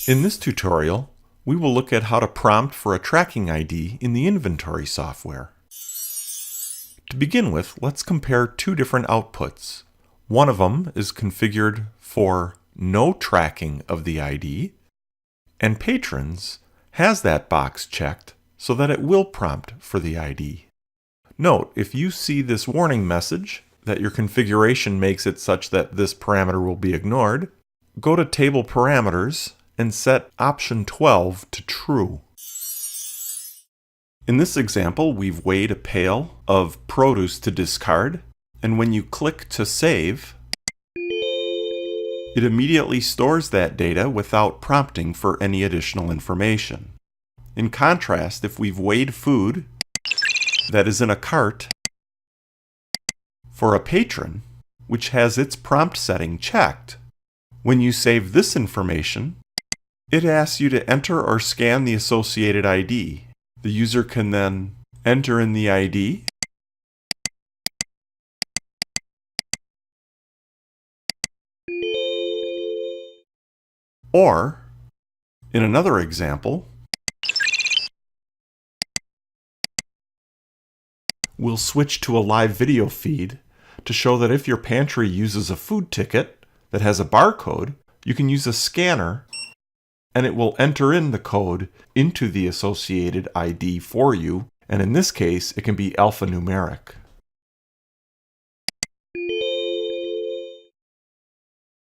In this tutorial, we will look at how to prompt for a tracking ID in the inventory software. To begin with, let's compare two different outputs. One of them is configured for no tracking of the ID, and Patrons has that box checked so that it will prompt for the ID. Note, if you see this warning message that your configuration makes it such that this parameter will be ignored, go to Table Parameters and set option 12 to true. In this example, we've weighed a pail of produce to discard, and when you click to save, it immediately stores that data without prompting for any additional information. In contrast, if we've weighed food that is in a cart for a patron, which has its prompt setting checked, when you save this information, it asks you to enter or scan the associated ID. The user can then enter in the ID, or, in another example, we'll switch to a live video feed to show that if your pantry uses a food ticket that has a barcode, you can use a scanner and it will enter in the code into the associated ID for you, and in this case, it can be alphanumeric.